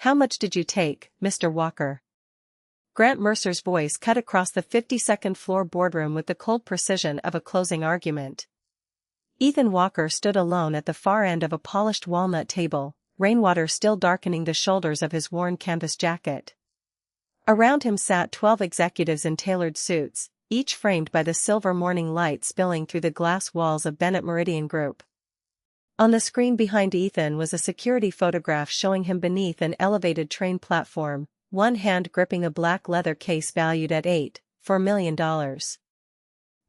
How much did you take, Mr. Walker? Grant Mercer's voice cut across the 52nd floor boardroom with the cold precision of a closing argument. Ethan Walker stood alone at the far end of a polished walnut table, rainwater still darkening the shoulders of his worn canvas jacket. Around him sat 12 executives in tailored suits, each framed by the silver morning light spilling through the glass walls of Bennett Meridian Group. On the screen behind Ethan was a security photograph showing him beneath an elevated train platform, one hand gripping a black leather case valued at $8.4 million.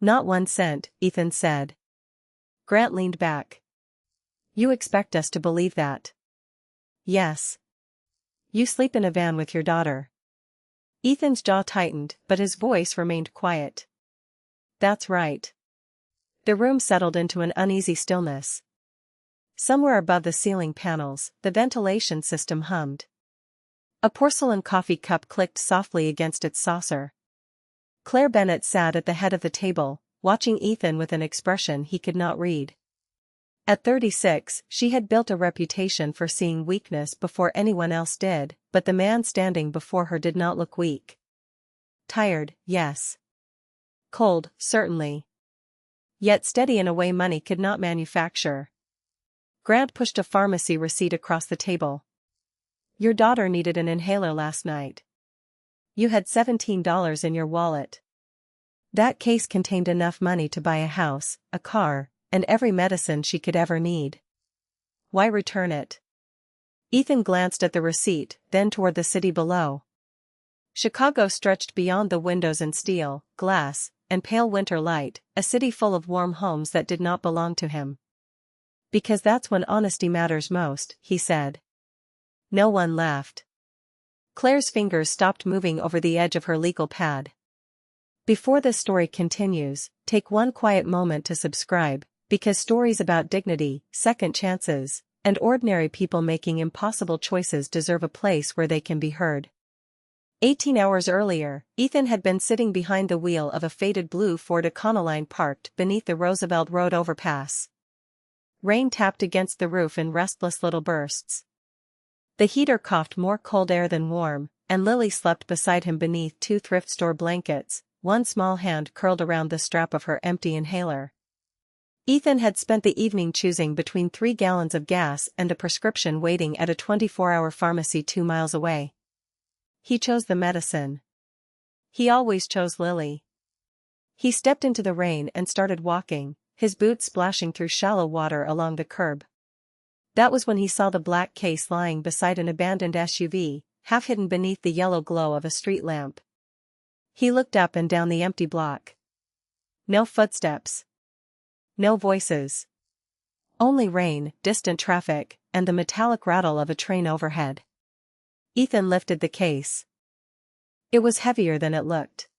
Not 1 cent, Ethan said. Grant leaned back. You expect us to believe that? Yes. You sleep in a van with your daughter. Ethan's jaw tightened, but his voice remained quiet. That's right. The room settled into an uneasy stillness. Somewhere above the ceiling panels, the ventilation system hummed. A porcelain coffee cup clicked softly against its saucer. Claire Bennett sat at the head of the table, watching Ethan with an expression he could not read. At 36, she had built a reputation for seeing weakness before anyone else did, but the man standing before her did not look weak. Tired, yes. Cold, certainly. Yet steady in a way money could not manufacture. Grant pushed a pharmacy receipt across the table. Your daughter needed an inhaler last night. You had $17 in your wallet. That case contained enough money to buy a house, a car, and every medicine she could ever need. Why return it? Ethan glanced at the receipt, then toward the city below. Chicago stretched beyond the windows in steel, glass, and pale winter light, a city full of warm homes that did not belong to him. Because that's when honesty matters most, he said. No one laughed. Claire's fingers stopped moving over the edge of her legal pad. Before this story continues, take one quiet moment to subscribe, because stories about dignity, second chances, and ordinary people making impossible choices deserve a place where they can be heard. 18 hours earlier, Ethan had been sitting behind the wheel of a faded blue Ford Econoline parked beneath the Roosevelt Road overpass. Rain tapped against the roof in restless little bursts. The heater coughed more cold air than warm, and Lily slept beside him beneath 2 thrift store blankets, one small hand curled around the strap of her empty inhaler. Ethan had spent the evening choosing between 3 gallons of gas and a prescription waiting at a 24-hour pharmacy 2 miles away. He chose the medicine. He always chose Lily. He stepped into the rain and started walking, his boots splashing through shallow water along the curb. That was when he saw the black case lying beside an abandoned SUV, half hidden beneath the yellow glow of a street lamp. He looked up and down the empty block. No footsteps. No voices. Only rain, distant traffic, and the metallic rattle of a train overhead. Ethan lifted the case. It was heavier than it looked.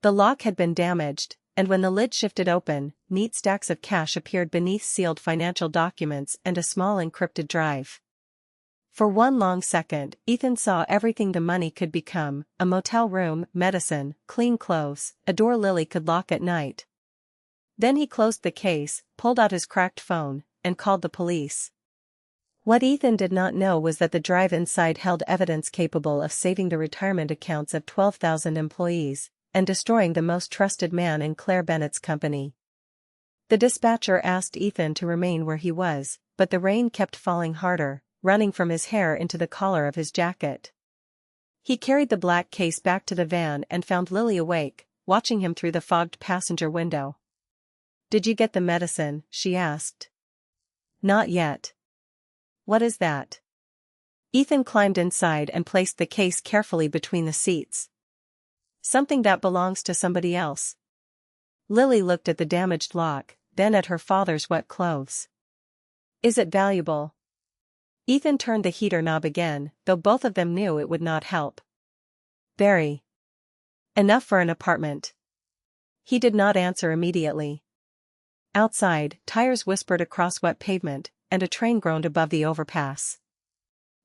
The lock had been damaged, and when the lid shifted open, neat stacks of cash appeared beneath sealed financial documents and a small encrypted drive. For one long second, Ethan saw everything the money could become: a motel room, medicine, clean clothes, a door Lily could lock at night. Then he closed the case, pulled out his cracked phone, and called the police. What Ethan did not know was that the drive inside held evidence capable of saving the retirement accounts of 12,000 employees, and destroying the most trusted man in Claire Bennett's company. The dispatcher asked Ethan to remain where he was, but the rain kept falling harder, running from his hair into the collar of his jacket. He carried the black case back to the van and found Lily awake, watching him through the fogged passenger window. "Did you get the medicine?" she asked. "Not yet." "What is that?" Ethan climbed inside and placed the case carefully between the seats. "Something that belongs to somebody else." Lily looked at the damaged lock, then at her father's wet clothes. "Is it valuable?" Ethan turned the heater knob again, though both of them knew it would not help. "Very. Enough for an apartment." He did not answer immediately. Outside, tires whispered across wet pavement, and a train groaned above the overpass.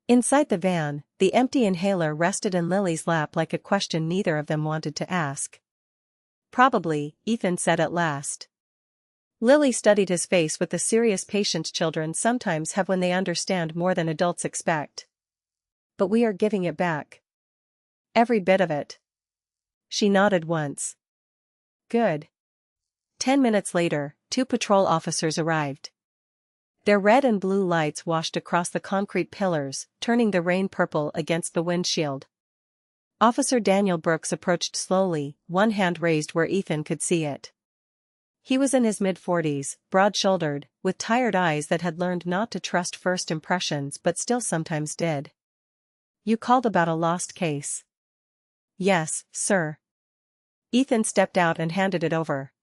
Inside the van, the empty inhaler rested in Lily's lap like a question neither of them wanted to ask. "Probably," Ethan said at last. Lily studied his face with the serious patience children sometimes have when they understand more than adults expect. But we are giving it back. Every bit of it. She nodded once. Good. 10 minutes later, 2 patrol officers arrived. Their red and blue lights washed across the concrete pillars, turning the rain purple against the windshield. Officer Daniel Brooks approached slowly, one hand raised where Ethan could see it. He was in his mid-40s, broad-shouldered, with tired eyes that had learned not to trust first impressions but still sometimes did. You called about a lost case. Yes, sir. Ethan stepped out and handed it over.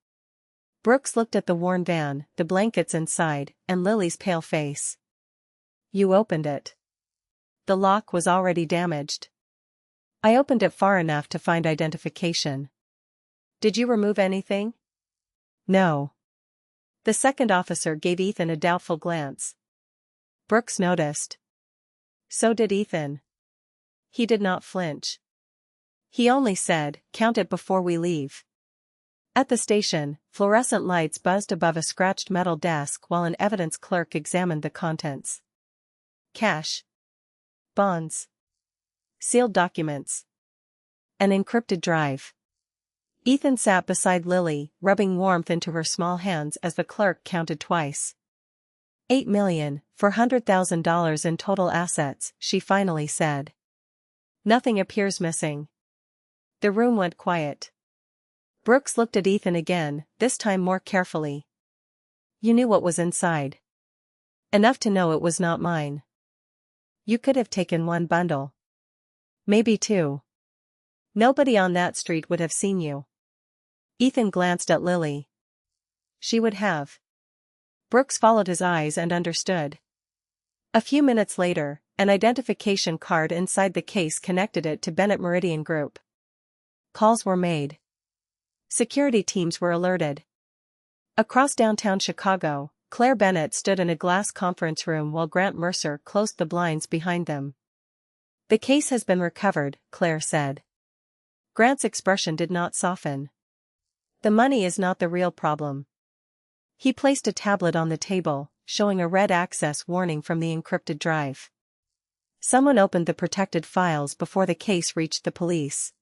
Brooks looked at the worn van, the blankets inside, and Lily's pale face. You opened it. The lock was already damaged. I opened it far enough to find identification. Did you remove anything? No. The second officer gave Ethan a doubtful glance. Brooks noticed. So did Ethan. He did not flinch. He only said, "Count it before we leave." At the station, fluorescent lights buzzed above a scratched metal desk while an evidence clerk examined the contents. Cash. Bonds. Sealed documents. An encrypted drive. Ethan sat beside Lily, rubbing warmth into her small hands as the clerk counted twice. $8,400,000 in total assets, she finally said. Nothing appears missing. The room went quiet. Brooks looked at Ethan again, this time more carefully. You knew what was inside. Enough to know it was not mine. You could have taken 1 bundle. Maybe 2. Nobody on that street would have seen you. Ethan glanced at Lily. She would have. Brooks followed his eyes and understood. A few minutes later, an identification card inside the case connected it to Bennett Meridian Group. Calls were made. Security teams were alerted. Across downtown Chicago, Claire Bennett stood in a glass conference room while Grant Mercer closed the blinds behind them. The case has been recovered, Claire said. Grant's expression did not soften. The money is not the real problem. He placed a tablet on the table, showing a red access warning from the encrypted drive. Someone opened the protected files before the case reached the police.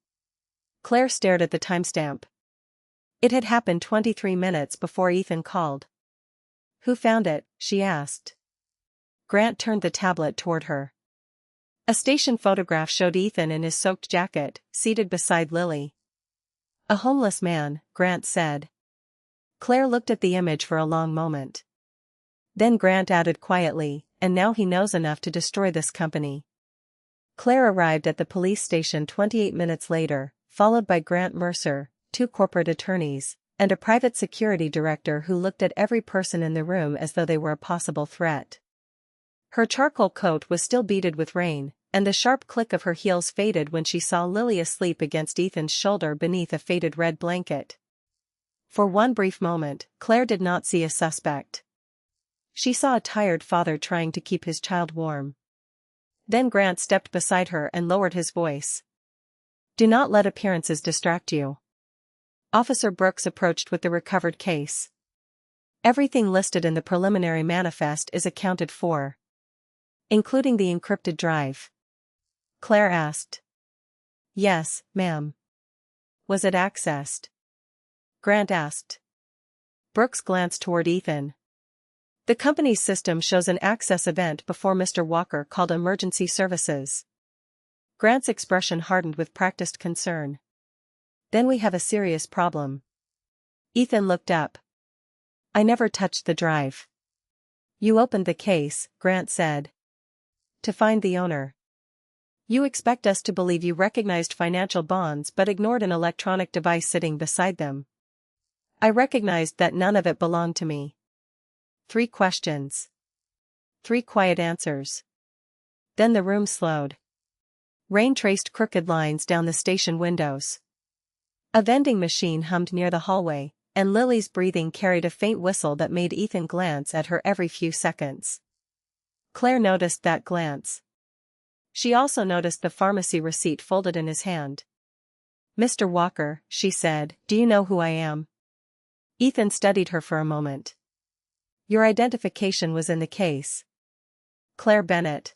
Claire stared at the timestamp. It had happened 23 minutes before Ethan called. Who found it? She asked. Grant turned the tablet toward her. A station photograph showed Ethan in his soaked jacket, seated beside Lily. A homeless man, Grant said. Claire looked at the image for a long moment. Then Grant added quietly, and now he knows enough to destroy this company. Claire arrived at the police station 28 minutes later, followed by Grant Mercer, 2 corporate attorneys, and a private security director who looked at every person in the room as though they were a possible threat. Her charcoal coat was still beaded with rain, and the sharp click of her heels faded when she saw Lily asleep against Ethan's shoulder beneath a faded red blanket. For one brief moment, Claire did not see a suspect. She saw a tired father trying to keep his child warm. Then Grant stepped beside her and lowered his voice. Do not let appearances distract you. Officer Brooks approached with the recovered case. Everything listed in the preliminary manifest is accounted for. Including the encrypted drive. Claire asked. Yes, ma'am. Was it accessed? Grant asked. Brooks glanced toward Ethan. The company's system shows an access event before Mr. Walker called emergency services. Grant's expression hardened with practiced concern. Then we have a serious problem. Ethan looked up. I never touched the drive. You opened the case, Grant said. To find the owner. You expect us to believe you recognized financial bonds but ignored an electronic device sitting beside them. I recognized that none of it belonged to me. 3 questions. 3 quiet answers. Then the room slowed. Rain traced crooked lines down the station windows. A vending machine hummed near the hallway, and Lily's breathing carried a faint whistle that made Ethan glance at her every few seconds. Claire noticed that glance. She also noticed the pharmacy receipt folded in his hand. Mr. Walker, she said, do you know who I am? Ethan studied her for a moment. Your identification was in the case. Claire Bennett.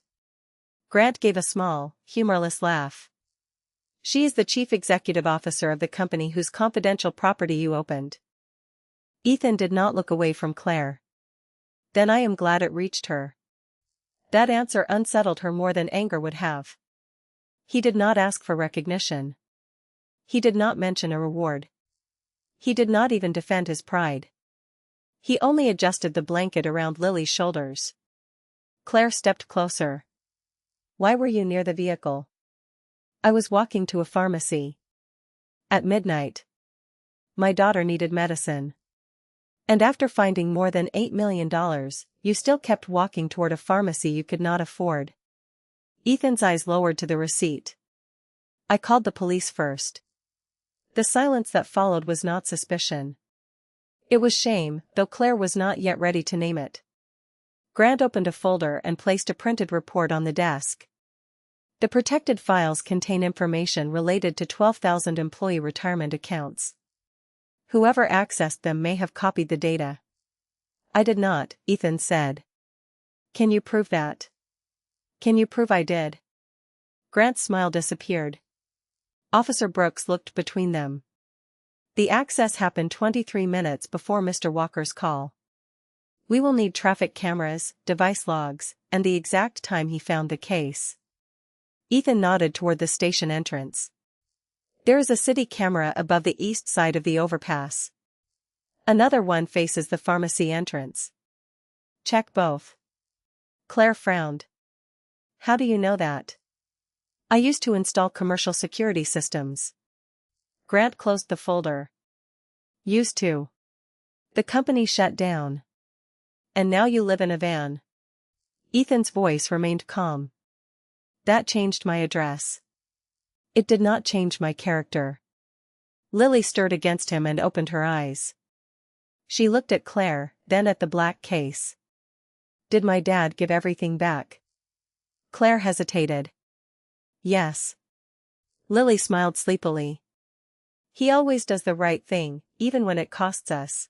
Grant gave a small, humorless laugh. She is the chief executive officer of the company whose confidential property you opened. Ethan did not look away from Claire. Then I am glad it reached her. That answer unsettled her more than anger would have. He did not ask for recognition. He did not mention a reward. He did not even defend his pride. He only adjusted the blanket around Lily's shoulders. Claire stepped closer. Why were you near the vehicle? I was walking to a pharmacy. At midnight. My daughter needed medicine. And after finding more than $8 million, you still kept walking toward a pharmacy you could not afford. Ethan's eyes lowered to the receipt. I called the police first. The silence that followed was not suspicion. It was shame, though Claire was not yet ready to name it. Grant opened a folder and placed a printed report on the desk. The protected files contain information related to 12,000 employee retirement accounts. Whoever accessed them may have copied the data. I did not, Ethan said. Can you prove that? Can you prove I did? Grant's smile disappeared. Officer Brooks looked between them. The access happened 23 minutes before Mr. Walker's call. We will need traffic cameras, device logs, and the exact time he found the case. Ethan nodded toward the station entrance. There is a city camera above the east side of the overpass. Another one faces the pharmacy entrance. Check both. Claire frowned. How do you know that? I used to install commercial security systems. Grant closed the folder. Used to. The company shut down. And now you live in a van. Ethan's voice remained calm. That changed my address. It did not change my character. Lily stirred against him and opened her eyes. She looked at Claire, then at the black case. Did my dad give everything back? Claire hesitated. Yes. Lily smiled sleepily. He always does the right thing, even when it costs us.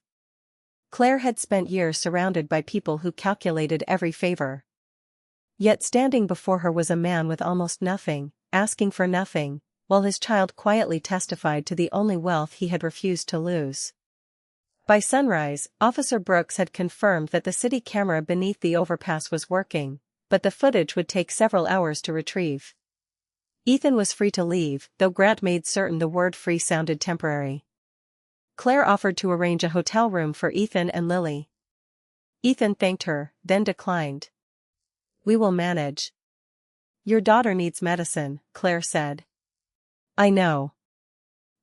Claire had spent years surrounded by people who calculated every favor. Yet standing before her was a man with almost nothing, asking for nothing, while his child quietly testified to the only wealth he had refused to lose. By sunrise, Officer Brooks had confirmed that the city camera beneath the overpass was working, but the footage would take several hours to retrieve. Ethan was free to leave, though Grant made certain the word free sounded temporary. Claire offered to arrange a hotel room for Ethan and Lily. Ethan thanked her, then declined. We will manage. Your daughter needs medicine, Claire said. I know.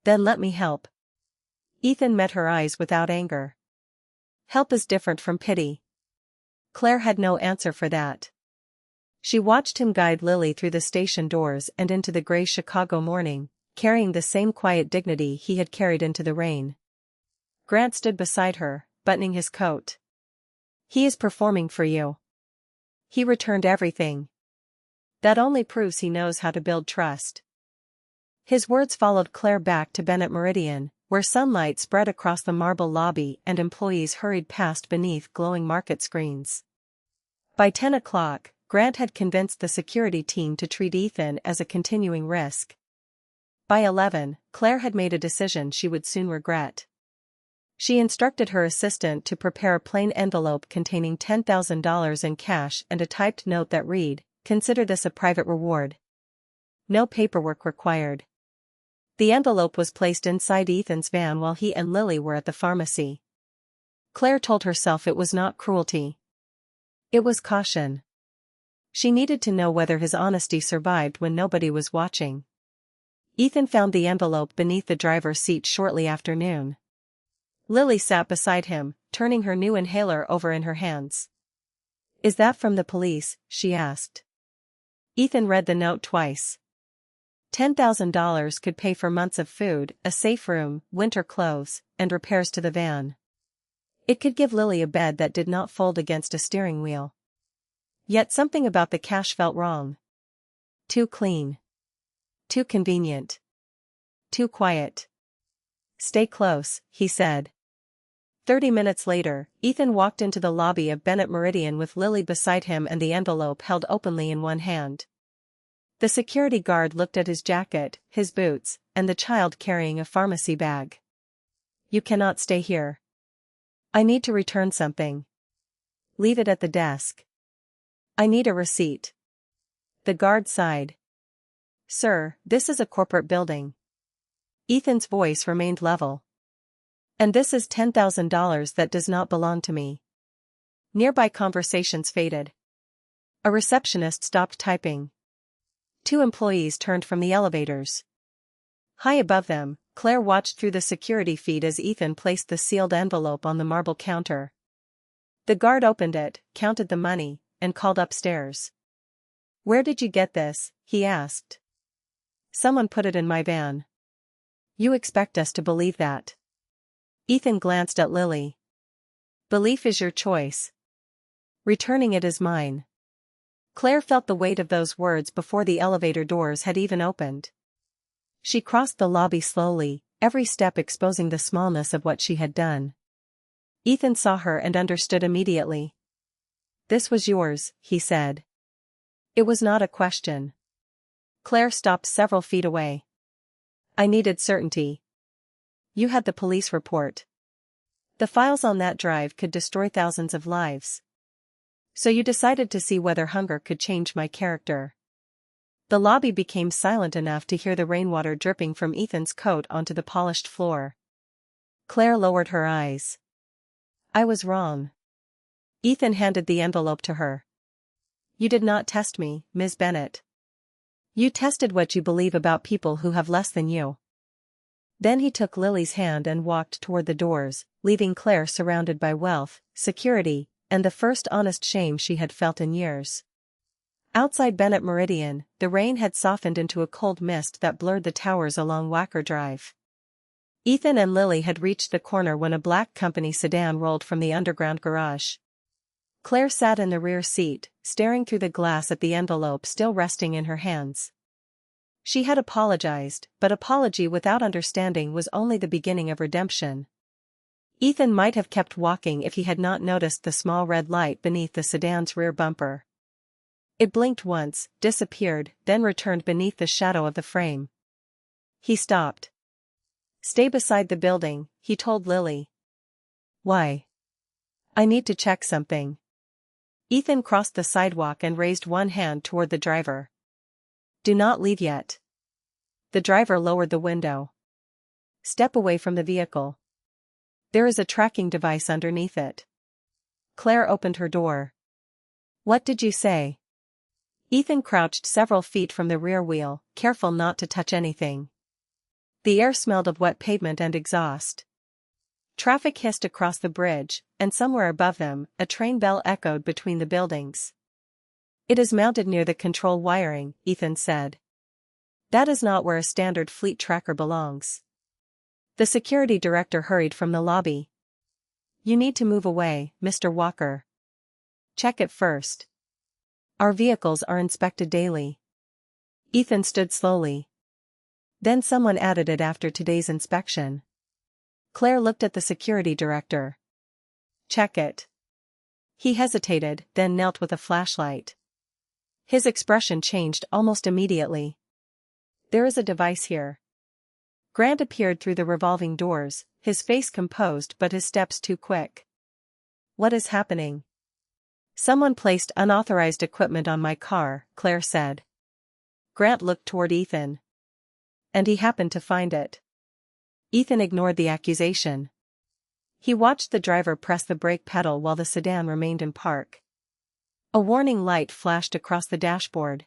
Then let me help. Ethan met her eyes without anger. Help is different from pity. Claire had no answer for that. She watched him guide Lily through the station doors and into the gray Chicago morning, carrying the same quiet dignity he had carried into the rain. Grant stood beside her, buttoning his coat. He is performing for you. He returned everything. That only proves he knows how to build trust. His words followed Claire back to Bennett Meridian, where sunlight spread across the marble lobby and employees hurried past beneath glowing market screens. By 10 o'clock, Grant had convinced the security team to treat Ethan as a continuing risk. By 11, Claire had made a decision she would soon regret. She instructed her assistant to prepare a plain envelope containing $10,000 in cash and a typed note that read, "Consider this a private reward. No paperwork required." The envelope was placed inside Ethan's van while he and Lily were at the pharmacy. Claire told herself it was not cruelty. It was caution. She needed to know whether his honesty survived when nobody was watching. Ethan found the envelope beneath the driver's seat shortly after noon. Lily sat beside him, turning her new inhaler over in her hands. Is that from the police? She asked. Ethan read the note twice. $10,000 could pay for months of food, a safe room, winter clothes, and repairs to the van. It could give Lily a bed that did not fold against a steering wheel. Yet something about the cash felt wrong. Too clean. Too convenient. Too quiet. Stay close, he said. 30 minutes later, Ethan walked into the lobby of Bennett Meridian with Lily beside him and the envelope held openly in one hand. The security guard looked at his jacket, his boots, and the child carrying a pharmacy bag. You cannot stay here. I need to return something. Leave it at the desk. I need a receipt. The guard sighed. Sir, this is a corporate building. Ethan's voice remained level. And this is $10,000 that does not belong to me. Nearby conversations faded. A receptionist stopped typing. 2 employees turned from the elevators. High above them, Claire watched through the security feed as Ethan placed the sealed envelope on the marble counter. The guard opened it, counted the money, and called upstairs. Where did you get this? He asked. Someone put it in my van. You expect us to believe that? Ethan glanced at Lily. Belief is your choice. Returning it is mine. Claire felt the weight of those words before the elevator doors had even opened. She crossed the lobby slowly, every step exposing the smallness of what she had done. Ethan saw her and understood immediately. This was yours, he said. It was not a question. Claire stopped several feet away. I needed certainty. You had the police report. The files on that drive could destroy thousands of lives. So you decided to see whether hunger could change my character. The lobby became silent enough to hear the rainwater dripping from Ethan's coat onto the polished floor. Claire lowered her eyes. I was wrong. Ethan handed the envelope to her. You did not test me, Ms. Bennett. You tested what you believe about people who have less than you. Then he took Lily's hand and walked toward the doors, leaving Claire surrounded by wealth, security, and the first honest shame she had felt in years. Outside Bennett Meridian, the rain had softened into a cold mist that blurred the towers along Wacker Drive. Ethan and Lily had reached the corner when a black company sedan rolled from the underground garage. Claire sat in the rear seat, staring through the glass at the envelope still resting in her hands. She had apologized, but apology without understanding was only the beginning of redemption. Ethan might have kept walking if he had not noticed the small red light beneath the sedan's rear bumper. It blinked once, disappeared, then returned beneath the shadow of the frame. He stopped. Stay beside the building, he told Lily. Why? I need to check something. Ethan crossed the sidewalk and raised one hand toward the driver. Do not leave yet. The driver lowered the window. Step away from the vehicle. There is a tracking device underneath it. Claire opened her door. What did you say? Ethan crouched several feet from the rear wheel, careful not to touch anything. The air smelled of wet pavement and exhaust. Traffic hissed across the bridge, and somewhere above them, a train bell echoed between the buildings. It is mounted near the control wiring, Ethan said. That is not where a standard fleet tracker belongs. The security director hurried from the lobby. You need to move away, Mr. Walker. Check it first. Our vehicles are inspected daily. Ethan stood slowly. Then someone added it after today's inspection. Claire looked at the security director. Check it. He hesitated, then knelt with a flashlight. His expression changed almost immediately. There is a device here. Grant appeared through the revolving doors, his face composed but his steps too quick. What is happening? Someone placed unauthorized equipment on my car, Claire said. Grant looked toward Ethan. And he happened to find it. Ethan ignored the accusation. He watched the driver press the brake pedal while the sedan remained in park. A warning light flashed across the dashboard.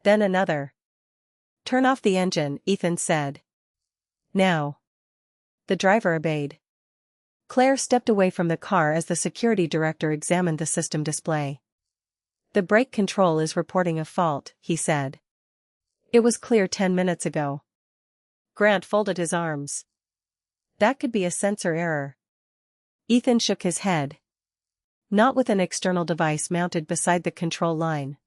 Then another. Turn off the engine, Ethan said. Now. The driver obeyed. Claire stepped away from the car as the security director examined the system display. The brake control is reporting a fault, he said. It was clear 10 minutes ago. Grant folded his arms. That could be a sensor error. Ethan shook his head. Not with an external device mounted beside the control line.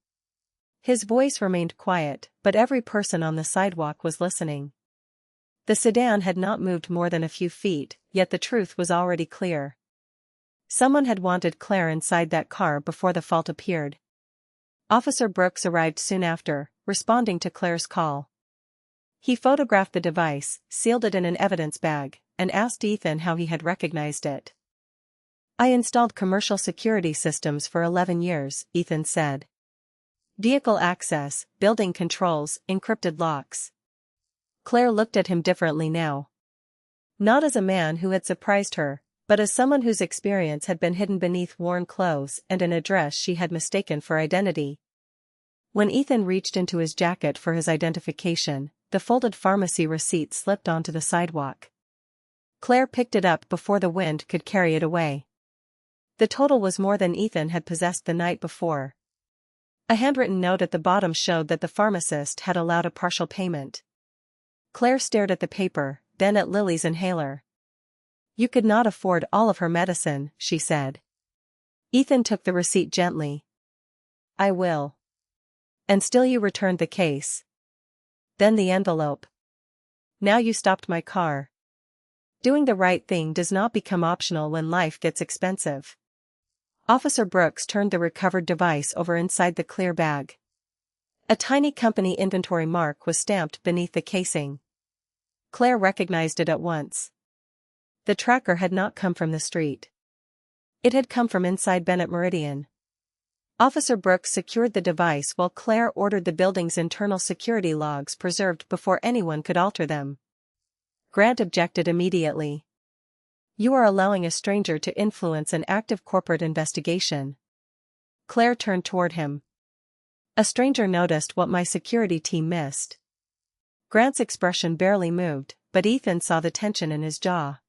His voice remained quiet, but every person on the sidewalk was listening. The sedan had not moved more than a few feet, yet the truth was already clear. Someone had wanted Claire inside that car before the fault appeared. Officer Brooks arrived soon after, responding to Claire's call. He photographed the device, sealed it in an evidence bag, and asked Ethan how he had recognized it. "I installed commercial security systems for 11 years, Ethan said. Vehicle access, building controls, encrypted locks." Claire looked at him differently now. Not as a man who had surprised her, but as someone whose experience had been hidden beneath worn clothes and an address she had mistaken for identity. When Ethan reached into his jacket for his identification, the folded pharmacy receipt slipped onto the sidewalk. Claire picked it up before the wind could carry it away. The total was more than Ethan had possessed the night before. A handwritten note at the bottom showed that the pharmacist had allowed a partial payment. Claire stared at the paper, then at Lily's inhaler. "You could not afford all of her medicine," she said. Ethan took the receipt gently. "I will." "And still you returned the case." Then the envelope. "Now you stopped my car." Doing the right thing does not become optional when life gets expensive. Officer Brooks turned the recovered device over inside the clear bag. A tiny company inventory mark was stamped beneath the casing. Claire recognized it at once. The tracker had not come from the street. It had come from inside Bennett Meridian. Officer Brooks secured the device while Claire ordered the building's internal security logs preserved before anyone could alter them. Grant objected immediately. "You are allowing a stranger to influence an active corporate investigation." Claire turned toward him. "A stranger noticed what my security team missed." Grant's expression barely moved, but Ethan saw the tension in his jaw.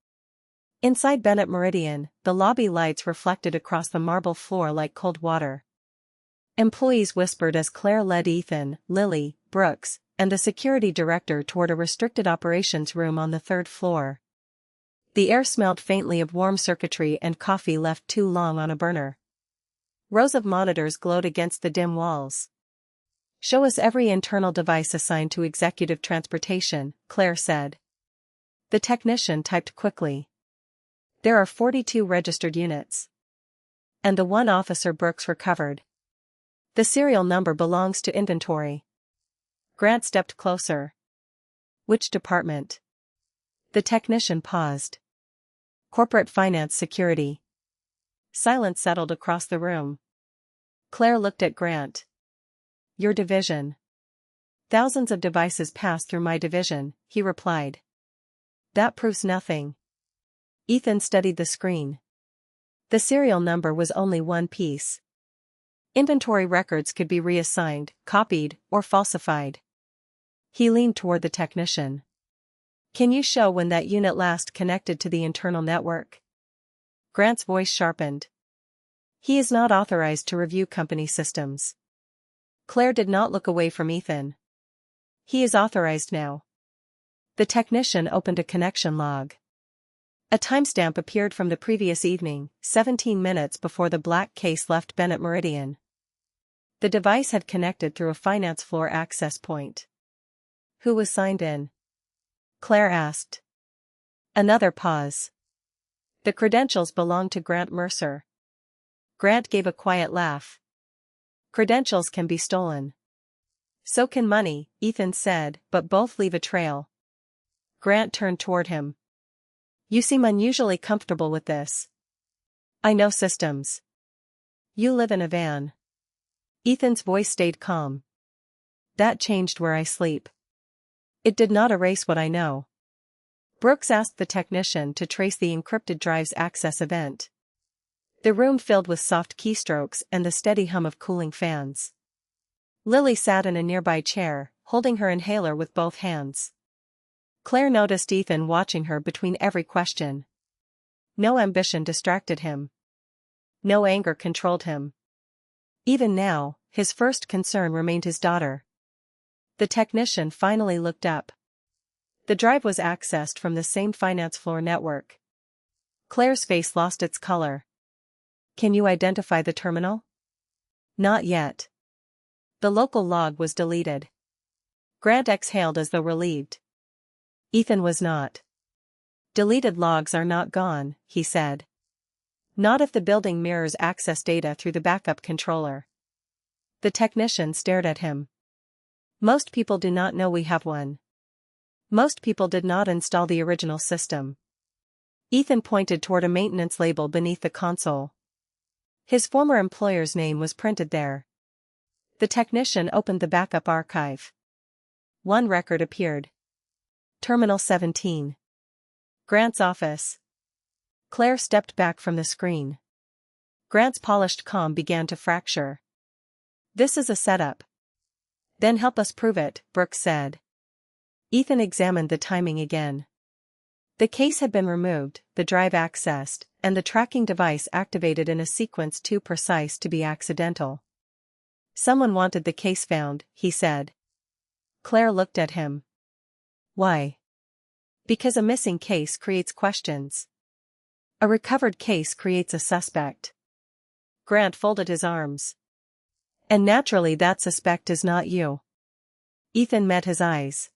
Inside Bennett Meridian, the lobby lights reflected across the marble floor like cold water. Employees whispered as Claire led Ethan, Lily, Brooks, and the security director toward a restricted operations room on the third floor. The air smelled faintly of warm circuitry and coffee left too long on a burner. Rows of monitors glowed against the dim walls. "Show us every internal device assigned to executive transportation," Claire said. The technician typed quickly. "There are 42 registered units. And the one Officer Brooks recovered. The serial number belongs to inventory." Grant stepped closer. "Which department?" The technician paused. "Corporate Finance Security." Silence settled across the room. Claire looked at Grant. "Your division." "Thousands of devices pass through my division," he replied. "That proves nothing." Ethan studied the screen. The serial number was only one piece. Inventory records could be reassigned, copied, or falsified. He leaned toward the technician. "Can you show when that unit last connected to the internal network?" Grant's voice sharpened. "He is not authorized to review company systems." Claire did not look away from Ethan. "He is authorized now." The technician opened a connection log. A timestamp appeared from the previous evening, 17 minutes before the black case left Bennett Meridian. The device had connected through a finance floor access point. "Who was signed in?" Claire asked. Another pause. "The credentials belong to Grant Mercer." Grant gave a quiet laugh. "Credentials can be stolen." "So can money," Ethan said, "but both leave a trail." Grant turned toward him. "You seem unusually comfortable with this." "I know systems." "You live in a van." Ethan's voice stayed calm. "That changed where I sleep." "It did not erase what I know." Brooks asked the technician to trace the encrypted drive's access event. The room filled with soft keystrokes and the steady hum of cooling fans. Lily sat in a nearby chair, holding her inhaler with both hands. Claire noticed Ethan watching her between every question. No ambition distracted him. No anger controlled him. Even now, his first concern remained his daughter. The technician finally looked up. The drive was accessed from the same finance floor network. Claire's face lost its color. "Can you identify the terminal?" "Not yet." The local log was deleted. Grant exhaled as though relieved. Ethan was not. "Deleted logs are not gone," he said. "Not if the building mirrors access data through the backup controller." The technician stared at him. Most people do not know we have one. Most people did not install the original system. Ethan pointed toward a maintenance label beneath the console. His former employer's name was printed there. The technician opened the backup archive. One record appeared. Terminal 17. Grant's office. Claire stepped back from the screen. Grant's polished calm began to fracture. This is a setup. Then help us prove it, Brooks said. Ethan examined the timing again. The case had been removed, the drive accessed, and the tracking device activated in a sequence too precise to be accidental. Someone wanted the case found, he said. Claire looked at him. Why? Because a missing case creates questions. A recovered case creates a suspect. Grant folded his arms. And naturally that suspect is not you. Ethan met his eyes.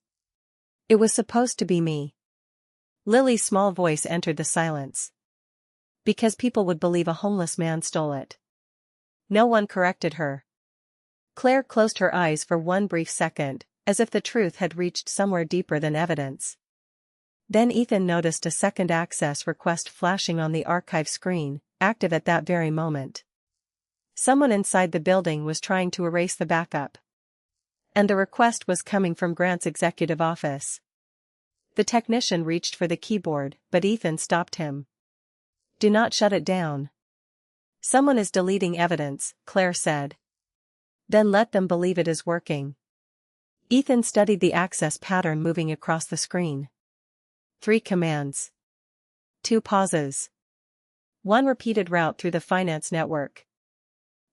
It was supposed to be me. Lily's small voice entered the silence. Because people would believe a homeless man stole it. No one corrected her. Claire closed her eyes for one brief second, as if the truth had reached somewhere deeper than evidence. Then Ethan noticed a second access request flashing on the archive screen, active at that very moment. Someone inside the building was trying to erase the backup. And the request was coming from Grant's executive office. The technician reached for the keyboard, but Ethan stopped him. Do not shut it down. Someone is deleting evidence, Claire said. Then let them believe it is working. Ethan studied the access pattern moving across the screen. 3 commands. 2 pauses. 1 repeated route through the finance network.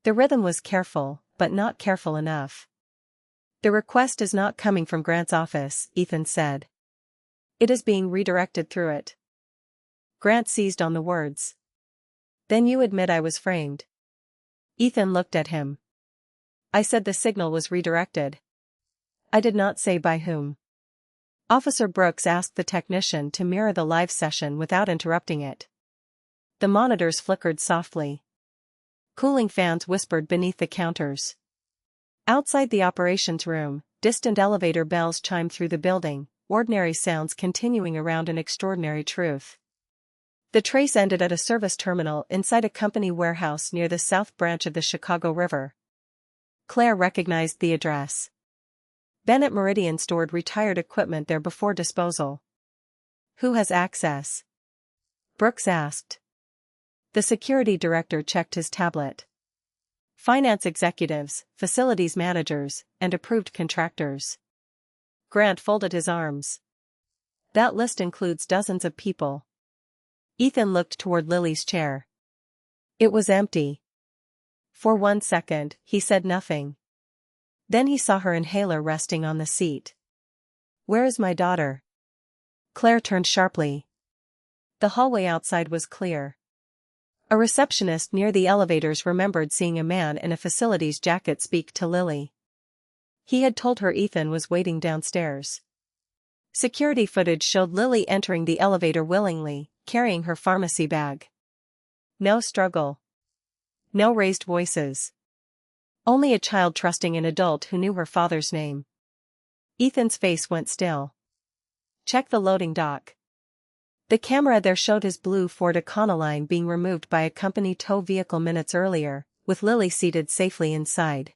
The rhythm was careful, but not careful enough. The request is not coming from Grant's office, Ethan said. It is being redirected through it. Grant seized on the words. Then you admit I was framed. Ethan looked at him. I said the signal was redirected. I did not say by whom. Officer Brooks asked the technician to mirror the live session without interrupting it. The monitors flickered softly. Cooling fans whispered beneath the counters. Outside the operations room, distant elevator bells chimed through the building, ordinary sounds continuing around an extraordinary truth. The trace ended at a service terminal inside a company warehouse near the south branch of the Chicago River. Claire recognized the address. Bennett Meridian stored retired equipment there before disposal. Who has access? Brooks asked. The security director checked his tablet. Finance executives, facilities managers, and approved contractors. Grant folded his arms. That list includes dozens of people. Ethan looked toward Lily's chair. It was empty. For 1 second, he said nothing. Then he saw her inhaler resting on the seat. Where is my daughter? Claire turned sharply. The hallway outside was clear. A receptionist near the elevators remembered seeing a man in a facilities jacket speak to Lily. He had told her Ethan was waiting downstairs. Security footage showed Lily entering the elevator willingly, carrying her pharmacy bag. No struggle. No raised voices. Only a child trusting an adult who knew her father's name. Ethan's face went still. Check the loading dock. The camera there showed his blue Ford Econoline being removed by a company tow vehicle minutes earlier, with Lily seated safely inside.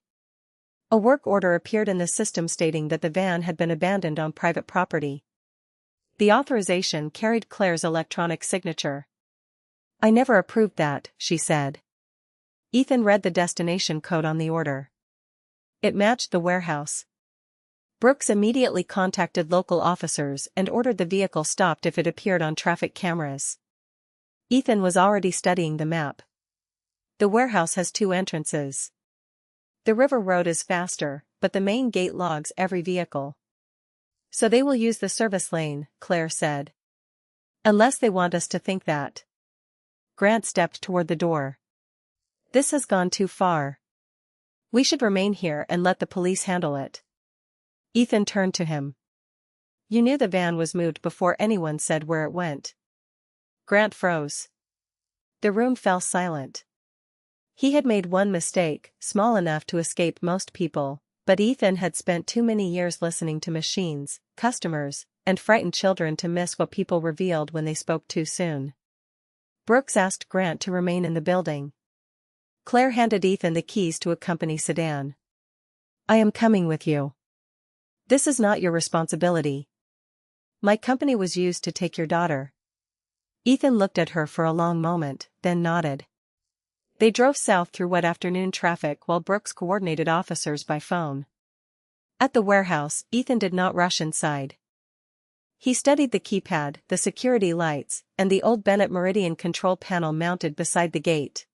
A work order appeared in the system stating that the van had been abandoned on private property. The authorization carried Claire's electronic signature. I never approved that, she said. Ethan read the destination code on the order. It matched the warehouse. Brooks immediately contacted local officers and ordered the vehicle stopped if it appeared on traffic cameras. Ethan was already studying the map. The warehouse has 2 entrances. The river road is faster, but the main gate logs every vehicle. So they will use the service lane, Claire said. Unless they want us to think that. Grant stepped toward the door. This has gone too far. We should remain here and let the police handle it. Ethan turned to him. You knew the van was moved before anyone said where it went. Grant froze. The room fell silent. He had made one mistake, small enough to escape most people, but Ethan had spent too many years listening to machines, customers, and frightened children to miss what people revealed when they spoke too soon. Brooks asked Grant to remain in the building. Claire handed Ethan the keys to a company sedan. "I am coming with you. This is not your responsibility. My company was used to take your daughter." Ethan looked at her for a long moment, then nodded. They drove south through wet afternoon traffic while Brooks coordinated officers by phone. At the warehouse, Ethan did not rush inside. He studied the keypad, the security lights, and the old Bennett Meridian control panel mounted beside the gate.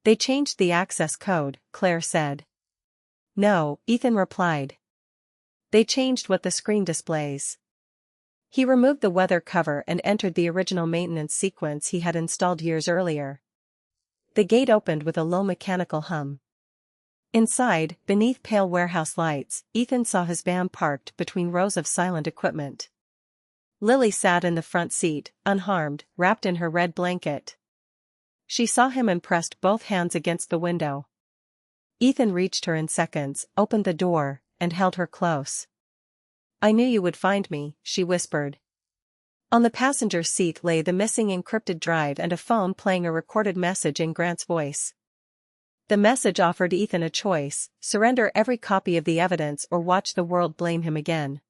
"They changed the access code," Claire said. "No," Ethan replied. "They changed what the screen displays." He removed the weather cover and entered the original maintenance sequence he had installed years earlier. The gate opened with a low mechanical hum. Inside, beneath pale warehouse lights, Ethan saw his van parked between rows of silent equipment. Lily sat in the front seat, unharmed, wrapped in her red blanket. She saw him and pressed both hands against the window. Ethan reached her in seconds, opened the door, and held her close. "I knew you would find me," she whispered. On the passenger seat lay the missing encrypted drive and a phone playing a recorded message in Grant's voice. The message offered Ethan a choice: surrender every copy of the evidence or watch the world blame him again.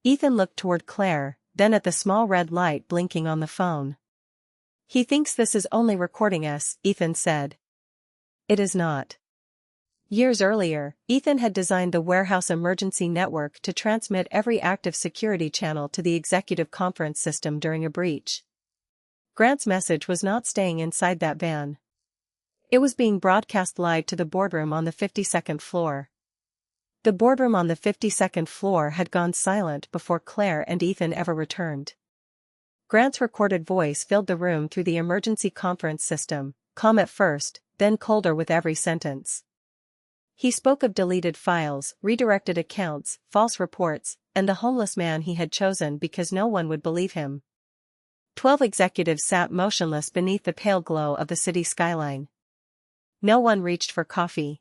Ethan looked toward Claire, then at the small red light blinking on the phone. "He thinks this is only recording us," Ethan said. "It is not." Years earlier, Ethan had designed the warehouse emergency network to transmit every active security channel to the executive conference system during a breach. Grant's message was not staying inside that van. It was being broadcast live to the boardroom on the 52nd floor. The boardroom on the 52nd floor had gone silent before Claire and Ethan ever returned. Grant's recorded voice filled the room through the emergency conference system, calm at first, then colder with every sentence. He spoke of deleted files, redirected accounts, false reports, and the homeless man he had chosen because no one would believe him. 12 executives sat motionless beneath the pale glow of the city skyline. No one reached for coffee.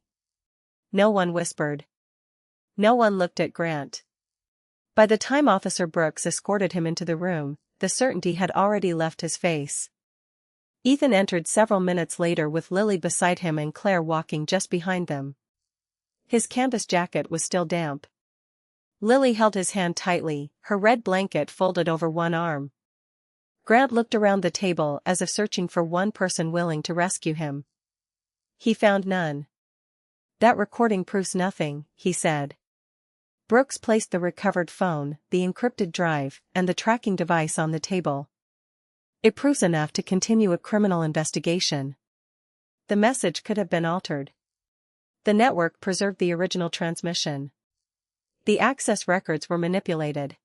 No one whispered. No one looked at Grant. By the time Officer Brooks escorted him into the room, the certainty had already left his face. Ethan entered several minutes later with Lily beside him and Claire walking just behind them. His canvas jacket was still damp. Lily held his hand tightly, her red blanket folded over one arm. Grant looked around the table as if searching for one person willing to rescue him. He found none. "That recording proves nothing," he said. Brooks placed the recovered phone, the encrypted drive, and the tracking device on the table. "It proves enough to continue a criminal investigation." The message could have been altered. The network preserved the original transmission. The access records were manipulated.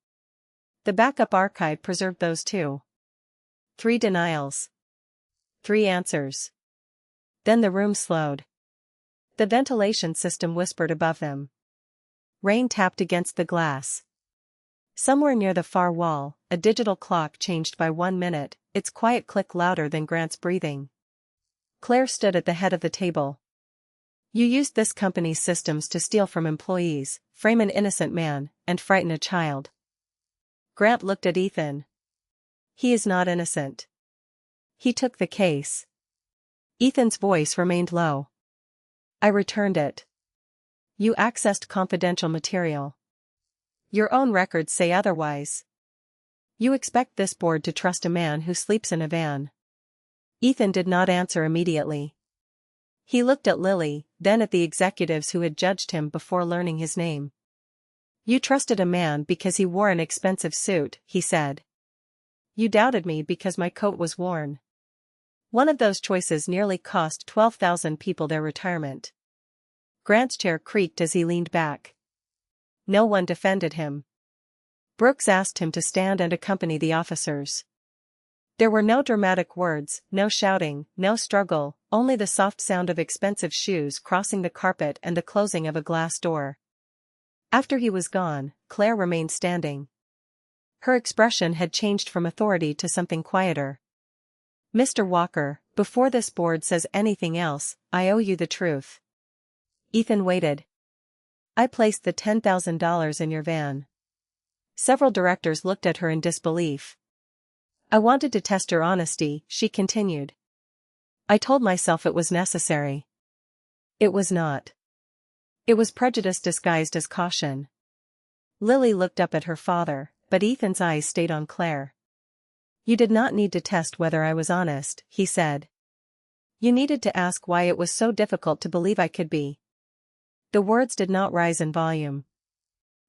The backup archive preserved those too. 3 denials. 3 answers. Then the room slowed. The ventilation system whispered above them. Rain tapped against the glass. Somewhere near the far wall, a digital clock changed by 1 minute, its quiet click louder than Grant's breathing. Claire stood at the head of the table. "You used this company's systems to steal from employees, frame an innocent man, and frighten a child." Grant looked at Ethan. "He is not innocent. He took the case." Ethan's voice remained low. "I returned it. You accessed confidential material. Your own records say otherwise. You expect this board to trust a man who sleeps in a van." Ethan did not answer immediately. He looked at Lily, then at the executives who had judged him before learning his name. "You trusted a man because he wore an expensive suit," he said. "You doubted me because my coat was worn. One of those choices nearly cost 12,000 people their retirement." Grant's chair creaked as he leaned back. No one defended him. Brooks asked him to stand and accompany the officers. There were no dramatic words, no shouting, no struggle, only the soft sound of expensive shoes crossing the carpet and the closing of a glass door. After he was gone, Claire remained standing. Her expression had changed from authority to something quieter. Mr. Walker, before this board says anything else, I owe you the truth. Ethan waited. I placed the $10,000 in your van. Several directors looked at her in disbelief. I wanted to test your honesty, she continued. I told myself it was necessary. It was not. It was prejudice disguised as caution. Lily looked up at her father, but Ethan's eyes stayed on Claire. You did not need to test whether I was honest, he said. You needed to ask why it was so difficult to believe I could be. The words did not rise in volume.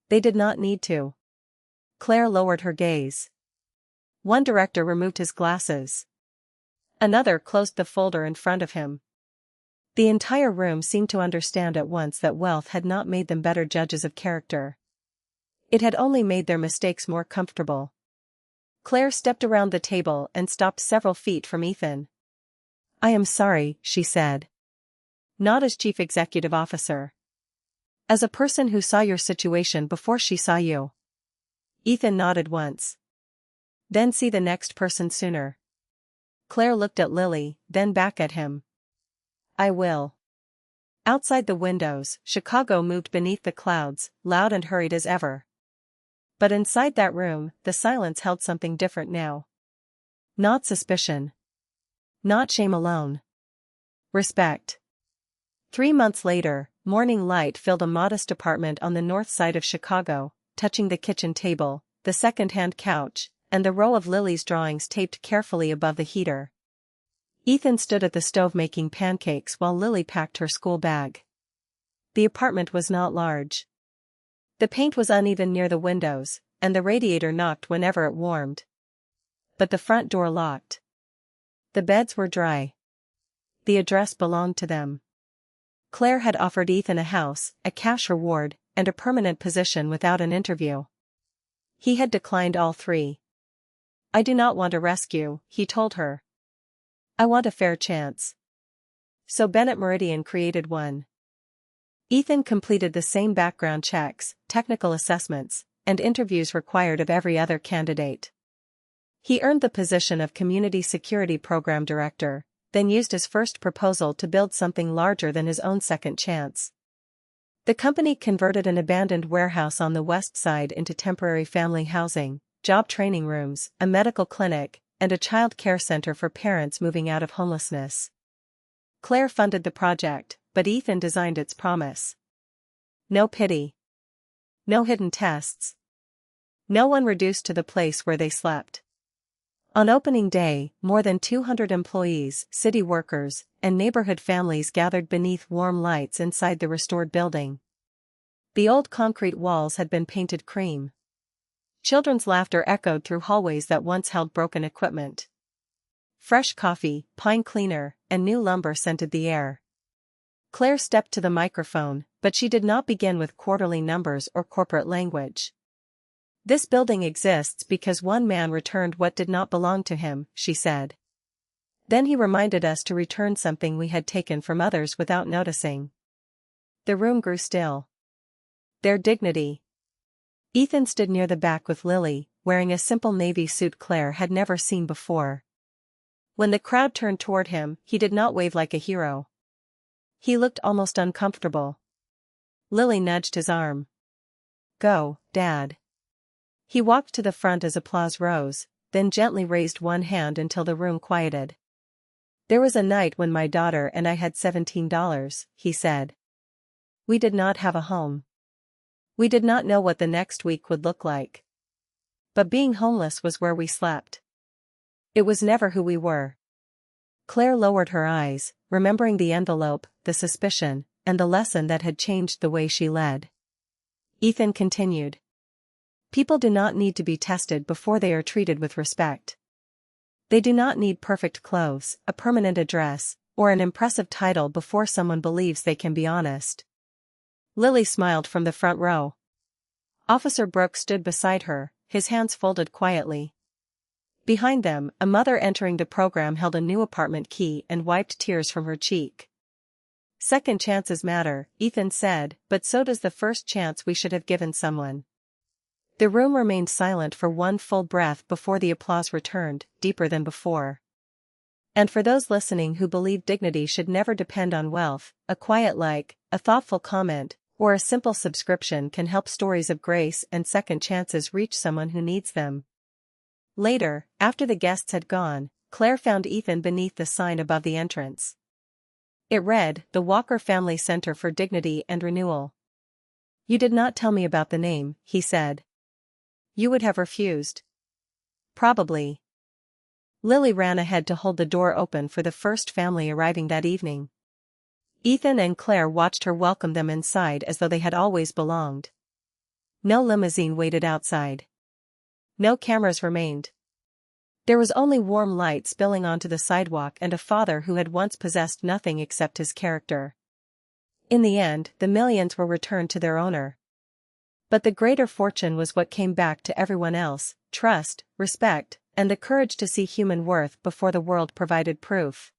They did not need to. Claire lowered her gaze. One director removed his glasses. Another closed the folder in front of him. The entire room seemed to understand at once that wealth had not made them better judges of character. It had only made their mistakes more comfortable. Claire stepped around the table and stopped several feet from Ethan. I am sorry, she said. Not as chief executive officer. As a person who saw your situation before she saw you. Ethan nodded once. Then see the next person sooner. Claire looked at Lily, then back at him. I will. Outside the windows, Chicago moved beneath the clouds, loud and hurried as ever. But inside that room, the silence held something different now. Not suspicion. Not shame alone. Respect. 3 months later, morning light filled a modest apartment on the north side of Chicago, touching the kitchen table, the second-hand couch, and the row of Lily's drawings taped carefully above the heater. Ethan stood at the stove making pancakes while Lily packed her school bag. The apartment was not large. The paint was uneven near the windows, and the radiator knocked whenever it warmed. But the front door locked. The beds were dry. The address belonged to them. Claire had offered Ethan a house, a cash reward, and a permanent position without an interview. He had declined all three. I do not want a rescue, he told her. I want a fair chance. So Bennett Meridian created one. Ethan completed the same background checks, technical assessments, and interviews required of every other candidate. He earned the position of Community Security Program Director, then used his first proposal to build something larger than his own second chance. The company converted an abandoned warehouse on the west side into temporary family housing, job training rooms, a medical clinic, and a child care center for parents moving out of homelessness. Claire funded the project, but Ethan designed its promise. No pity. No hidden tests. No one reduced to the place where they slept. On opening day, more than 200 employees, city workers, and neighborhood families gathered beneath warm lights inside the restored building. The old concrete walls had been painted cream. Children's laughter echoed through hallways that once held broken equipment. Fresh coffee, pine cleaner, and new lumber scented the air. Claire stepped to the microphone, but she did not begin with quarterly numbers or corporate language. This building exists because one man returned what did not belong to him, she said. Then he reminded us to return something we had taken from others without noticing. The room grew still. Their dignity. Ethan stood near the back with Lily, wearing a simple navy suit Claire had never seen before. When the crowd turned toward him, he did not wave like a hero. He looked almost uncomfortable. Lily nudged his arm. Go, Dad. He walked to the front as applause rose, then gently raised one hand until the room quieted. There was a night when my daughter and I had $17, he said. We did not have a home. We did not know what the next week would look like. But being homeless was where we slept. It was never who we were. Claire lowered her eyes, remembering the envelope, the suspicion, and the lesson that had changed the way she led. Ethan continued. People do not need to be tested before they are treated with respect. They do not need perfect clothes, a permanent address, or an impressive title before someone believes they can be honest. Lily smiled from the front row. Officer Brooks stood beside her, his hands folded quietly. Behind them, a mother entering the program held a new apartment key and wiped tears from her cheek. Second chances matter, Ethan said, but so does the first chance we should have given someone. The room remained silent for one full breath before the applause returned, deeper than before. And for those listening who believe dignity should never depend on wealth, a quiet like, a thoughtful comment, or a simple subscription can help stories of grace and second chances reach someone who needs them. Later, after the guests had gone, Claire found Ethan beneath the sign above the entrance. It read, "The Walker Family Center for Dignity and Renewal." "You did not tell me about the name," he said. "You would have refused." "Probably." Lily ran ahead to hold the door open for the first family arriving that evening. Ethan and Claire watched her welcome them inside as though they had always belonged. No limousine waited outside. No cameras remained. There was only warm light spilling onto the sidewalk and a father who had once possessed nothing except his character. In the end, the millions were returned to their owner. But the greater fortune was what came back to everyone else: trust, respect, and the courage to see human worth before the world provided proof.